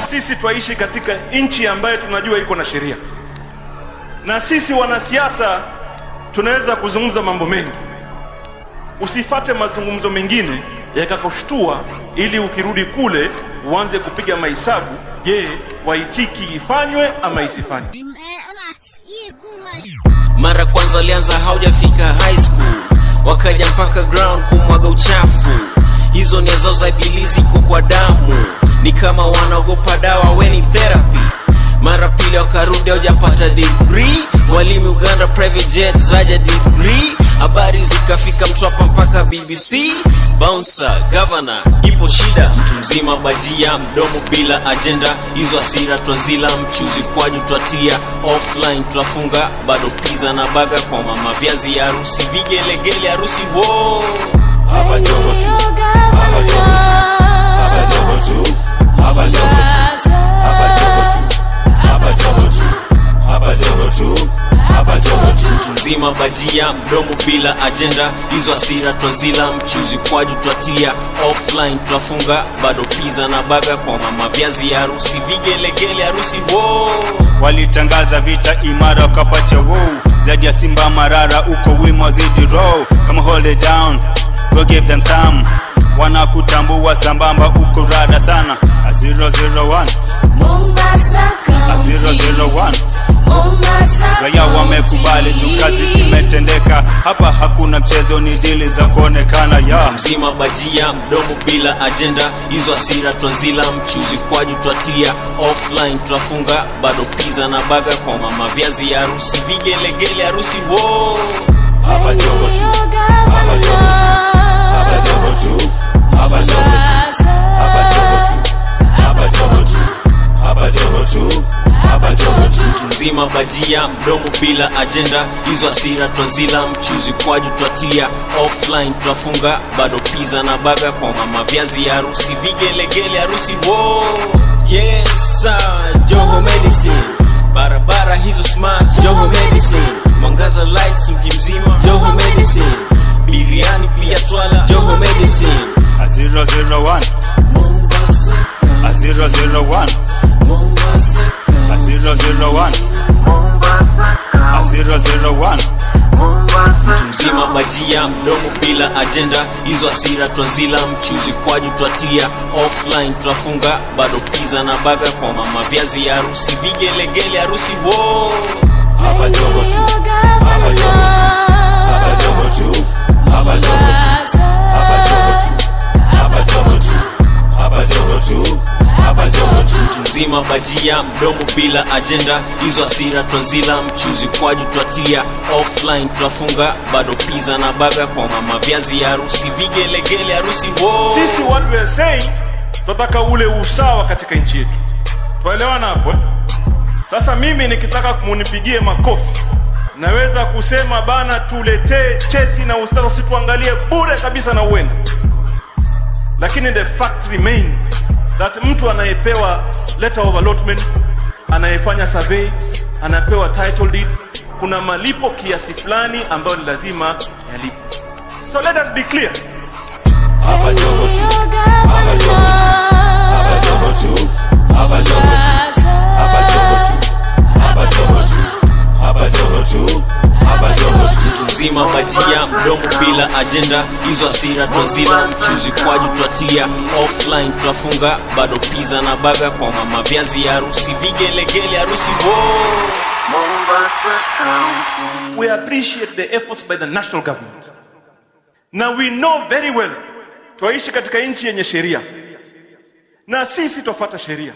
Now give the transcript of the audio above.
Sisi twaishi katika nchi ambayo tunajua iko na sheria, na sisi wanasiasa tunaweza kuzungumza mambo mengi. Usifate mazungumzo mengine yakakushtua, ili ukirudi kule uanze kupiga mahesabu. Je, waitiki ifanywe ama isifanywe? Mara kwanza alianza haujafika high school, wakaja mpaka ground kumwaga uchafu. Hizo ni zao za ibilisi kwa damu, ni kama wanaogopa dawa, weni therapy. Mara pili wakarudi hujapata degree, walimu Uganda private jet zaja degree. Habari zikafika Mtwapa mpaka BBC. Bouncer, governor, ipo shida. Mtu mzima bajia, mdomo bila agenda. Hizo asira twazila, mchuzi kwaju twatia. Offline twafunga, bado pizza na baga kwa mama. Viazi ya harusi, vigelegele harusi, wow. Haba jogo tu, haba jogo tu, haba jogo tu, haba jogo tu, haba jogo tu, haba jogo tu, haba jogo tu, haba jogo tu. Mtu mzima bajia, mdomo bila agenda. Hizo asira twazila, mchuzi kwaju twatia. Offline twafunga, bado pizza na baga kwa mama. Viazi ya harusi, vigelegele harusi, wow. Walitangaza vita imara wakapatia wow. Zaidi ya Simba Marara uko wima zidi row. Come hold it down, go give them some. Wanakutambua sambamba uko rada sana. 001 Mombasa County, 001 Mombasa Raya wamekubali tu, kazi imetendeka. Hapa hakuna mchezo, ni dili za kuonekana ya mzima bajia, mdomo bila agenda. Hizo asira twazila, mchuzi kwaju twatia. Offline twafunga, bado pizza na baga kwa mama. Viazi ya harusi, vigelegele harusi, wow. haba jogo tu, haba jogo tu, haba jogo tu, haba jogo tu, haba jogo tu, haba jogo tu, haba jogo tu, haba jogo tu. Mtu mzima bajia, mdomo bila agenda. Hizo asira twazila, mchuzi kwaju twatia. Offline twafunga, bado pizza na baga kwa mama. Viazi ya harusi, vigelegele harusi, wow. Yes sir, Joho Medicine. Barabara hizo smart, Joho Medicine. Mwangaza lights mji mzima, Joho Medicine. Biriani pia twala, Joho Medicine. 001 Mombasa, 001 Mombasa, 001 001 mtu mzima bajia, mdomo bila agenda. Hizo asira twazila, mchuzi kwaju twatia. Offline twafunga, bado pizza na baga kwa mama. Viazi ya harusi, vigelegele harusi, wow. haba jogo tu, haba jogo tu, haba jogo tu, haba jogo tu, haba jogo tu, haba jogo tu, haba jogo tu, haba jogo tu. Mtu mzima bajia, mdomo bila agenda. Hizo asira twazila, mchuzi kwaju twatia. Offline twafunga, bado pizza na baga kwa mama. Viazi ya harusi, vigelegele harusi, wow. Sisi what we are saying, tunataka ule usawa katika nchi yetu. Tuelewana hapo? Sasa mimi nikitaka munipigie makofi, naweza kusema bana, tuletee cheti na ustara, usituangalie bure kabisa na uende. Lakini the fact remains that mtu anayepewa letter of allotment, anayefanya survey, anapewa title deed, kuna malipo kiasi fulani ambayo ni lazima yalipe. So let us be clear. haba jogo tu, haba jogo tu, haba jogo tu, haba jogo tu, haba jogo tu, haba jogo tu, haba jogo tu, haba jogo tu. Mtu mzima bajia, mdomo bila agenda. Hizo asira twazila, mchuzi kwaju twatia. Offline twafunga, bado pizza na baga kwa mama. Viazi ya harusi, vigelegele harusi, wow. Mombasa County. We appreciate the efforts by the national government. Now we know very well twaishi katika nchi yenye sheria, na sisi twafuata sheria.